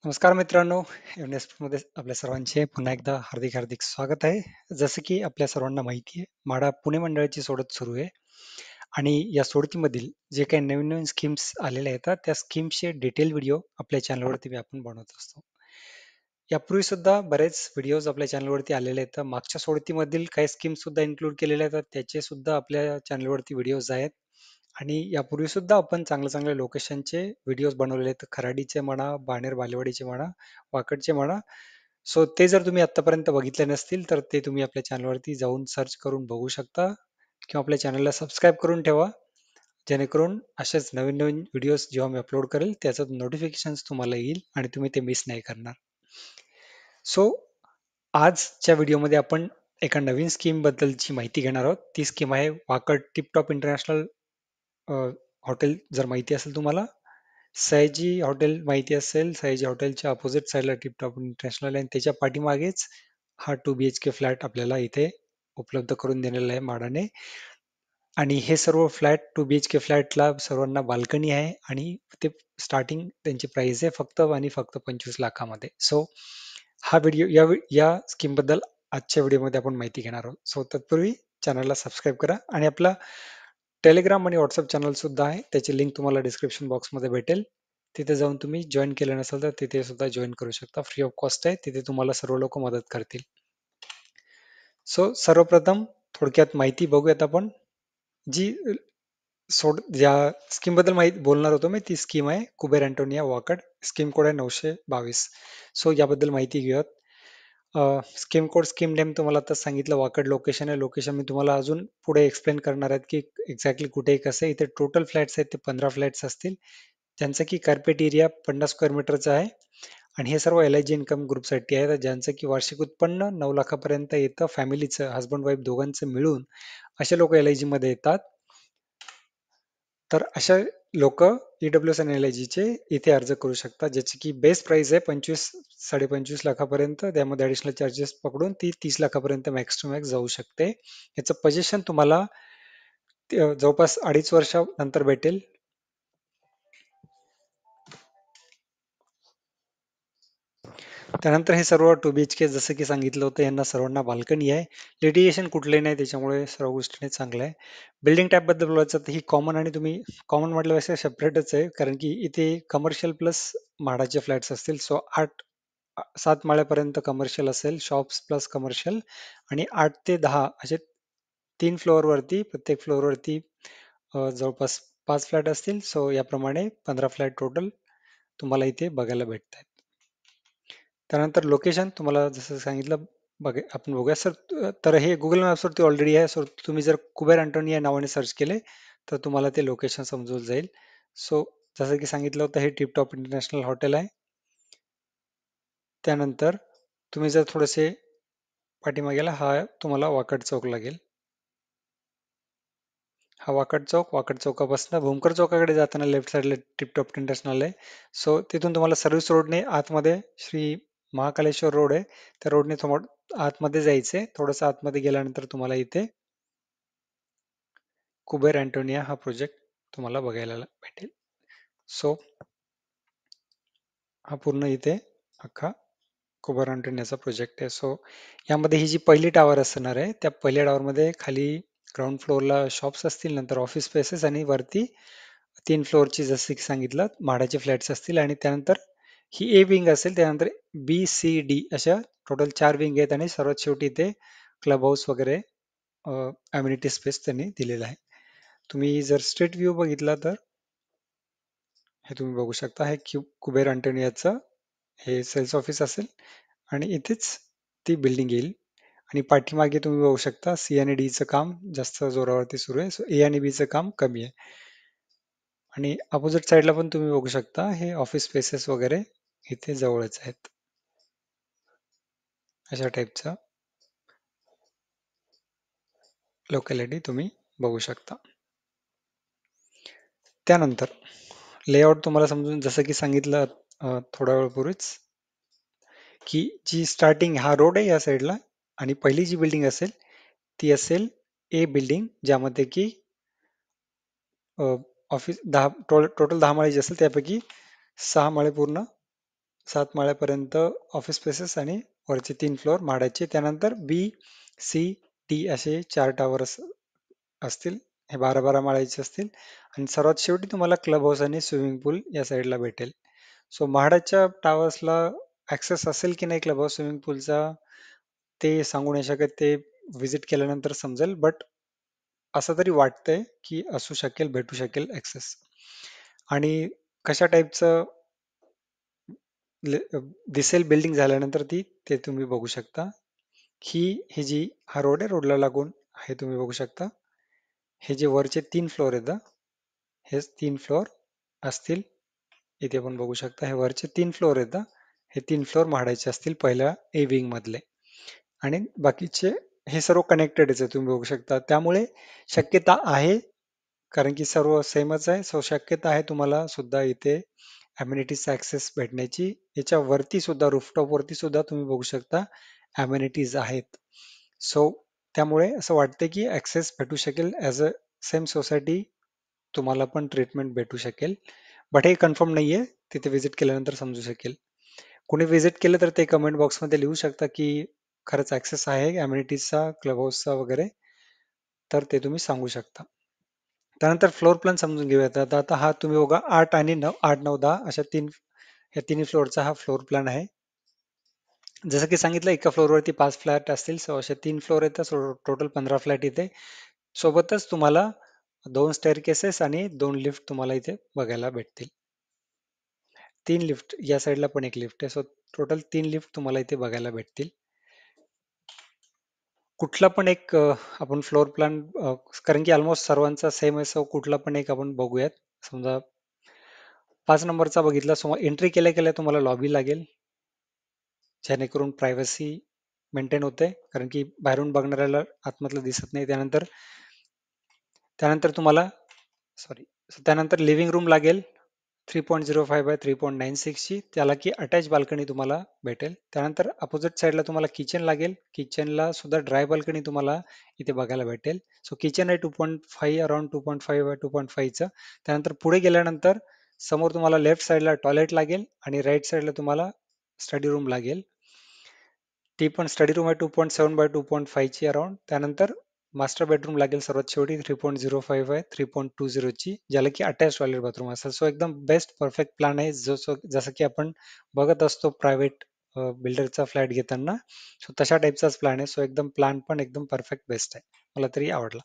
नमस्कार मित्रांनो, मध्ये आपल्या सर्वांचे पुन्हा एकदा हार्दिक हार्दिक स्वागत आहे. जसं की आपल्या सर्वांना माहिती आहे, माढा पुणे मंडळाची सोडत सुरू आहे आणि या सोडतीमधील जे काही नवीन नवीन स्कीम्स आलेल्या आहेत, त्या स्कीम्सचे डिटेल व्हिडिओ आपल्या चॅनलवरती आपण बनवत असतो. यापूर्वी सुद्धा बरेच व्हिडिओज आपल्या चॅनलवरती आलेले आहेत. मागच्या सोडतीमधील काही स्कीम्स सुद्धा इन्क्लूड केलेले आहेत, त्याचे सुद्धा आपल्या चॅनलवरती व्हिडिओज आहेत. आणि यापूर्वी सुद्धा आपण चांगल्या चांगल्या लोकेशनचे व्हिडिओज बनवलेले आहेत. खराडीचे म्हणा, बाणेर बालेवाडीचे म्हणा, वाकडचे म्हणा. सो ते जर तुम्ही आतापर्यंत बघितले नसतील तर ते तुम्ही आपल्या चॅनलवरती जाऊन सर्च करून बघू शकता किंवा आपल्या चॅनलला सबस्क्राईब करून ठेवा, जेणेकरून असेच नवीन नवीन व्हिडिओज जेव्हा मी अपलोड करेल त्याचं नोटिफिकेशन तुम्हाला येईल आणि तुम्ही ते मिस नाही करणार. सो आजच्या व्हिडिओमध्ये आपण एका नवीन स्कीम बद्दलची माहिती घेणार आहोत. ती स्कीम आहे वाकड टिपटॉप इंटरनॅशनल हॉटेल. जर माहिती असेल तुम्हाला, सयाजी हॉटेल माहिती असेल, सयाजी हॉटेलच्या अपोजिट साईडला टिपटॉप इंटरनॅशनल आहे आणि त्याच्या पाठीमागेच हा 2 BHK फ्लॅट आपल्याला इथे उपलब्ध करून देलेला आहे माडाने. आणि हे सर्व फ्लॅट 2 BHK फ्लॅटला सर्वांना बाल्कनी आहे आणि ते स्टार्टिंग त्यांची प्राइस आहे फक्त आणि फक्त 25 लाखामध्ये. सो हा व्हिडिओ या स्कीम बद्दल आजच्या व्हिडिओमध्ये आपण माहिती घेणार आहोत. सो तत्पूर्वी चॅनलला सबस्क्राईब करा आणि आपला टेलिग्राम आणि व्हॉट्सअप चॅनल सुद्धा आहे, त्याची लिंक तुम्हाला डिस्क्रिप्शन बॉक्समध्ये भेटेल. तिथे जाऊन तुम्ही जॉईन केलं नसेल तर तिथे सुद्धा जॉईन करू शकता. फ्री ऑफ कॉस्ट आहे, तिथे तुम्हाला सर्व लोक मदत करतील. सो सर्वप्रथम थोडक्यात माहिती बघूयात आपण. जी ज्या स्कीम बद्दल माहिती बोलणार होतो मी, ती स्कीम आहे Kuber Antonia Wakad. Scheme code आहे 922. सो याबद्दल माहिती घेऊयात. स्कीम कोड, स्कीम नेम तुम्हाला आता सांगितलं, वाकड लोकेशन आहे. लोकेशन मी तुम्हाला अजून पुढे एक्सप्लेन करणार आहेत की एक्झॅक्टली कुठे कसं आहे. इथे टोटल फ्लॅट्स आहेत ते 15 फ्लॅट्स असतील, ज्यांचा की कार्पेट एरिया 50 स्क्वेअर मीटरचा आहे. आणि हे सर्व LIG इन्कम ग्रुपसाठी आहे, ज्यांचं की वार्षिक उत्पन्न 9 लाखापर्यंत येतं. फॅमिलीचं, हस्बंड वाईफ दोघांचं मिळून असे लोक LIG मध्ये येतात. तर अशा लोक EWS आणि LIG चे इथे अर्ज करू शकतात, ज्याची की बेस प्राइस आहे 25-25.5 लाखापर्यंत. त्यामध्ये ऍडिशनल चार्जेस पकडून ती 30 लाखापर्यंत मॅक्स टू मॅक्स जाऊ शकते. याचं पोझिशन तुम्हाला जवळपास 2.5 वर्षानंतर भेटेल. त्यानंतर हे सर्व 2 BHK जसं की सांगितलं होतं, यांना सर्वांना बाल्कनी आहे. लिटिगेशन कुठले नाही, त्याच्यामुळे सर्व गोष्टीने चांगलं आहे. बिल्डिंग टाईप बद्दल बोलायचं तर ही कॉमन आणि तुम्ही कॉमन म्हटल्यापेक्षा सेपरेटच आहे, कारण की इथे कमर्शियल प्लस म्हाडाचे फ्लॅट्स असतील. सो 7 माळ्यापर्यंत कमर्शियल असेल, शॉप्स प्लस कमर्शियल, आणि 8 ते 10 असे 3 फ्लोअरवरती, प्रत्येक फ्लोअरवरती जवळपास 5 फ्लॅट असतील. सो याप्रमाणे 15 फ्लॅट टोटल तुम्हाला इथे बघायला भेटतात. त्यानंतर लोकेशन तुम्हाला जसं सांगितलं, आपण बघूया सर. तर हे गुगल मॅप्सवरती ऑलरेडी आहे. सो तुम्ही जर कुबेर अँटोनी या नावाने सर्च केले तर तुम्हाला ते लोकेशन समजून जाईल. सो जसं की सांगितलं होतं, हे टिपटॉप इंटरनॅशनल हॉटेल आहे. त्यानंतर तुम्ही जर थोडेसे पाठीमागे गेला, हा तुम्हाला वाकड चौक लागेल. हा वाकड चौक, वाकड चौकापासून भूमकर चौकाकडे जाताना लेफ्ट साईडला टिपटॉप इंटरनॅशनल आहे. सो तिथून तुम्हाला सर्व्हिस रोडने आतमध्ये श्री महाकालेश्वर रोड आहे, त्या रोडने थोडं आतमध्ये जायचंय. थोडंसं आतमध्ये गेल्यानंतर तुम्हाला इथे कुबेर अँटोनिया हा प्रोजेक्ट तुम्हाला बघायला भेटेल. सो हा पूर्ण इथे अख्खा कुबेर अँटोनियाचा प्रोजेक्ट आहे. सो यामध्ये ही जी पहिली टावर असणार आहे, त्या पहिल्या टावरमध्ये खाली ग्राउंड फ्लोअरला शॉप्स असतील, नंतर ऑफिस स्पेसेस, आणि वरती 3 फ्लोअरची जसं की सांगितलं म्हाडाचे फ्लॅट्स असतील. आणि त्यानंतर ही A विंग असेल, त्यानंतर B, C, D अशा टोटल 4 विंग आहेत, आणि सर्वात शेवटी इथे क्लब हाऊस वगैरे अम्युनिटी स्पेस त्यांनी दिलेला आहे. तुम्ही जर स्ट्रीट व्ह्यू बघितला तर हे तुम्ही बघू शकता. हे कुबेर अँटोनियाचं हे सेल्स ऑफिस असेल आणि इथेच ती बिल्डिंग येईल. आणि पाठीमागे तुम्ही बघू शकता C आणि D चं काम जास्त जोरावरती सुरू आहे. सो A आणि B चं काम कमी आहे. आणि अपोजिट साईडला पण तुम्ही बघू शकता, हे ऑफिस स्पेसेस वगैरे इथे जवळच आहेत. अशा टाईपचा लोकॅलिटी तुम्ही बघू शकता. त्यानंतर लेआउट तुम्हाला समजून, जसं की सांगितलं थोड्या वेळपूर्वीच, की जी स्टार्टिंग हा रोड आहे या साईडला, आणि पहिली जी बिल्डिंग असेल ती असेल A बिल्डिंग, ज्यामध्ये की ऑफिस टोटल 10 माळी जे असेल त्यापैकी 6 माळे पूर्ण 7 माळ्यापर्यंत ऑफिस स्पेसेस आणि वरचे 3 फ्लोअर म्हाडाचे. त्यानंतर बी, सी, डी असे 4 टॉवर्स असतील. हे 12-12 माळ्याचे असतील आणि सर्वात शेवटी तुम्हाला क्लब हाऊस आणि स्विमिंग पूल या साईडला भेटेल. सो म्हाडाच्या टॉवर्सला ऍक्सेस असेल की नाही क्लब हाऊस स्विमिंग पूलचा ते सांगू नाही शकत. ते व्हिजिट केल्यानंतर समजेल. बट असं तरी वाटतंय की असू शकेल, भेटू शकेल ऍक्सेस. आणि कशा टाईपचं दिसेल बिल्डिंग झाल्यानंतर ते तुम्ही बघू शकता. ही जी हा रोड आहे, रोडला लागून हे तुम्ही बघू शकता. हे जे वरचे 3 फ्लोअर आहेत, हे 3 फ्लोअर असतील. इथे पण बघू शकता हे वरचे 3 फ्लोअर आहेत. हे 3 फ्लोअर म्हाडाचे असतील पहिल्या ए विंग मधले. आणि बाकीचे हे सर्व कनेक्टेडच आहे, तुम्ही बघू शकता. त्यामुळे शक्यता आहे, कारण की सर्व सेमच आहे. सो शक्यता आहे तुम्हाला सुद्धा इथे अम्युनिटीजचा ऍक्सेस भेटण्याची. याच्या वरती सुद्धा रूफटॉप वरती सुद्धा तुम्ही बघू शकता अम्युनिटीज आहेत. सो त्यामुळे असं वाटतं की ऍक्सेस भेटू शकेल. ऍज अ सेम सोसायटी तुम्हाला पण ट्रीटमेंट भेटू शकेल. बट हे कन्फर्म नाहीये, तिथे व्हिजिट केल्यानंतर समजू शकेल. कोणी व्हिजिट केलं तर ते कमेंट बॉक्समध्ये लिहू शकता की खरंच ऍक्सेस आहे अम्युनिटीजचा, क्लब हाऊसचा वगैरे, तर ते तुम्ही सांगू शकता. त्यानंतर फ्लोअर प्लॅन समजून घेऊयात. आता आता हा तुम्ही बघा 8 आणि 9, 8, 9, 10 अशा या तिन्ही फ्लोअरचा हा फ्लोअर प्लॅन आहे. जसं की सांगितलं एका फ्लोअरवरती 5 फ्लॅट असतील. सो असे 3 फ्लोअर येतात. टोटल 15 फ्लॅट इथे. सोबतच तुम्हाला 2 स्टेअरकेसेस आणि 2 लिफ्ट तुम्हाला इथे बघायला भेटतील. 3 लिफ्ट, या साईडला पण एक लिफ्ट आहे. सो टोटल 3 लिफ्ट तुम्हाला इथे बघायला भेटतील. कुठला पण एक आपण फ्लोअर प्लॅन, कारण की ऑलमोस्ट सर्वांचा सेम आहे. सो कुठला पण एक आपण बघूयात. समजा 5 नंबरचा बघितला. सो एंट्री केल्या केल्या तुम्हाला लॉबी लागेल, जेणेकरून प्रायव्हसी मेंटेन होते, कारण की बाहेरून बघणाऱ्याला आतमधलं दिसत नाही. त्यानंतर त्यानंतर तुम्हाला सॉरी त्यानंतर लिव्हिंग रूम लागेल 3.05 बाय 3.96 ची, त्याला की अटॅच बाल्कनी तुम्हाला भेटेल. त्यानंतर अपोजिट साईडला तुम्हाला किचन लागेल. किचनला सुद्धा ड्राय बाल्कनी तुम्हाला इथे बघायला भेटेल. सो किचन आहे 2.5, अराउंड 2.5 बाय 2.5 चं. त्यानंतर पुढे गेल्यानंतर समोर तुम्हाला लेफ्ट साईडला टॉयलेट लागेल आणि राईट साईडला तुम्हाला स्टडी रूम लागेल. ती पण स्टडी रूम आहे 2.7 बाय 2.5 ची अराउंड. त्यानंतर मास्टर बेडरूम लागेल सर्वात शेवटी 3.05 बाय 3.20 ची, ज्याला की अटॅच टॉयलेट बाथरूम असेल. सो एकदम बेस्ट परफेक्ट प्लॅन आहे, जसं की आपण बघत असतो प्रायव्हेट बिल्डरचा फ्लॅट घेताना. सो तशा टाईपचाच प्लॅन आहे. सो एकदम प्लॅन पण एकदम परफेक्ट बेस्ट आहे, मला तरी आवडला.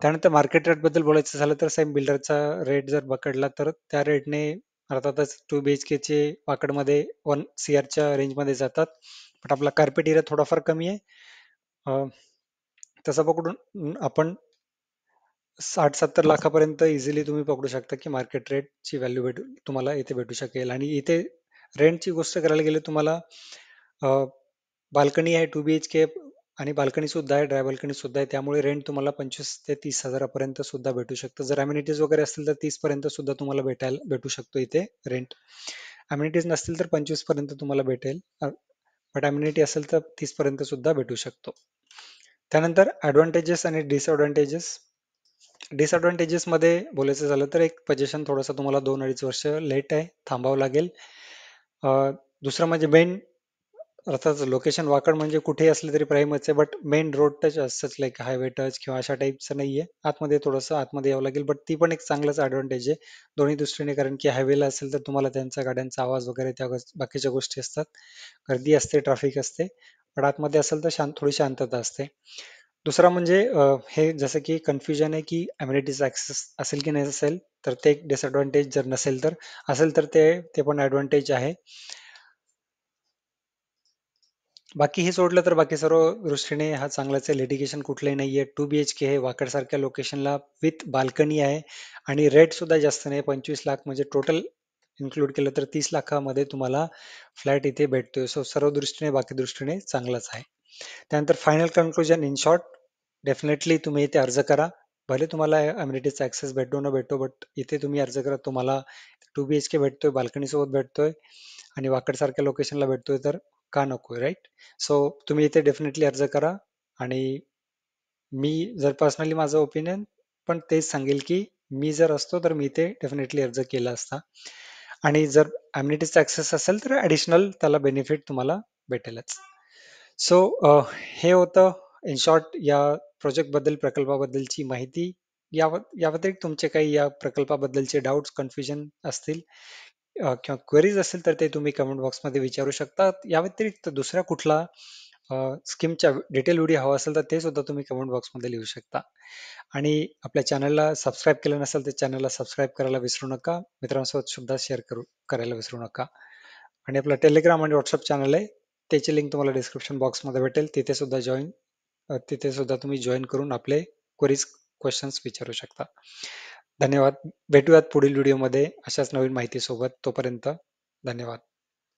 त्यानंतर मार्केट रेट बद्दल बोलायचं झालं तर सेम बिल्डरचा रेट जर पकडला तर त्या रेटने अर्थातच 2 BHK चे वाकडमध्ये 1 CRच्या रेंजमध्ये जातात. बट आपला कार्पेट एरिया थोडाफार कमी आहे. तसं पकडून आपण 60-70 लाखापर्यंत इझिली तुम्ही पकडू शकता की मार्केट रेटची व्हॅल्यू तुम्हाला इथे भेटू शकेल. आणि इथे रेंटची गोष्ट करायला गेले तुम्हाला बाल्कनी आहे 2 BHK आणि बाल्कनी सुद्धा आहे, ड्राय बाल्कनी सुद्धा आहे. त्यामुळे रेंट तुम्हाला 25 ते 30 हजारापर्यंत सुद्धा भेटू शकतं. जर अम्युनिटीज वगैरे असतील तर 30 पर्यंत सुद्धा तुम्हाला भेटू शकतो इथे रेंट. अम्युनिटीज नसतील तर 25 पर्यंत तुम्हाला भेटेल. बट अम्युनिटी असेल तर 30 पर्यंत सुद्धा भेटू शकतो. त्यानंतर ऍडव्हान्टेजेस आणि डिसएडव्हान्टेजेस. डिसएडव्हान्टेजेस मध्ये बोलायचं झालं तर एक पोझिशन थोडासा तुम्हाला 2-2.5 वर्ष लेट आहे, थांबावं लागेल. दुसरं म्हणजे मेन, अर्थात लोकेशन वाकड म्हणजे कुठेही असले तरी प्राईमच आहे. बट मेन रोड टच असंच लाईक हायवे टच किंवा अशा टाईपचं नाहीये. आतमध्ये थोडंसं आतमध्ये यावं लागेल. बट ती पण एक चांगलाच ॲडव्हान्टेज आहे दोन्ही दृष्टीने, कारण की हायवेला असेल तर तुम्हाला त्यांचा गाड्यांचा आवाज वगैरे त्या बाकीच्या गोष्टी असतात, गर्दी असते, ट्रॅफिक असते. पण आतमध्ये असेल तर थोडी शांतता असते. दुसरा म्हणजे हे जसं की कन्फ्युजन आहे की अम्युनिटीज ऍक्सेस असेल की नाही असेल, तर ते एक डिसएडव्हान्टेज. जर नसेल तर असेल तर ते पण ॲडव्हान्टेज आहे. बाकी हे सोडलं तर बाकी सर्व दृष्टीने हा चांगलाच आहे. लिटिगेशन कुठलंही नाहीये. 2 BHK हे वाकडसारख्या लोकेशनला विथ बाल्कनी आहे आणि रेट सुद्धा जास्त नाही. 25 लाख म्हणजे टोटल इन्क्लूड केलं तर 30 लाखामध्ये तुम्हाला फ्लॅट इथे भेटतोय. सो सर्व दृष्टीने बाकी दृष्टीने चांगलाच आहे. त्यानंतर final conclusion in short, definitely तुम्ही इथे अर्ज करा. भले तुम्हाला अम्युनिटीजचा ऍक्सेस भेटो न भेटो, बट इथे तुम्ही अर्ज करा. तुम्हाला 2 BHK भेटतोय, बाल्कनी सोबत भेटतोय आणि वाकडसारख्या लोकेशनला भेटतोय, तर का नको, राईट? सो तुम्ही इथे डेफिनेटली अर्ज करा. आणि मी जर पर्सनली माझं ओपिनियन पण तेच सांगेल की मी जर असतो तर मी इथे डेफिनेटली अर्ज केला असता. आणि जर अम्युनिटीजचा ऍक्सेस असेल तर ऍडिशनल त्याला बेनिफिट तुम्हाला भेटेलच. सो हे होतं इन शॉर्ट या प्रोजेक्ट बद्दल, प्रकल्पाबद्दलची माहिती. या व्यतिरिक्त तुमचे काही या प्रकल्पाबद्दलचे डाऊट्स, कन्फ्युजन असतील किंवा क्वेरीज असेल तर ते तुम्ही कमेंट बॉक्समध्ये विचारू शकता. या व्यतिरिक्त दुसरा कुठला स्कीमच्या डिटेल व्हिडिओ हवा असेल तर ते सुद्धा तुम्ही कमेंट बॉक्समध्ये लिहू शकता. आणि आपल्या चॅनलला सबस्क्राईब केलं नसेल तर चॅनलला सबस्क्राईब करायला विसरू नका. मित्रांसोबत सुद्धा शेअर करायला विसरू नका. आणि आपलं टेलिग्राम आणि व्हॉट्सअप चॅनल आहे, त्याची लिंक तुम्हाला डिस्क्रिप्शन बॉक्समध्ये भेटेल. तिथे सुद्धा तुम्ही जॉईन करून आपले क्वेरीज, क्वेश्चन्स विचारू शकता. धन्यवाद. भेटूयात पुढील व्हिडिओमध्ये अशाच नवीन माहितीसोबत. तोपर्यंत धन्यवाद.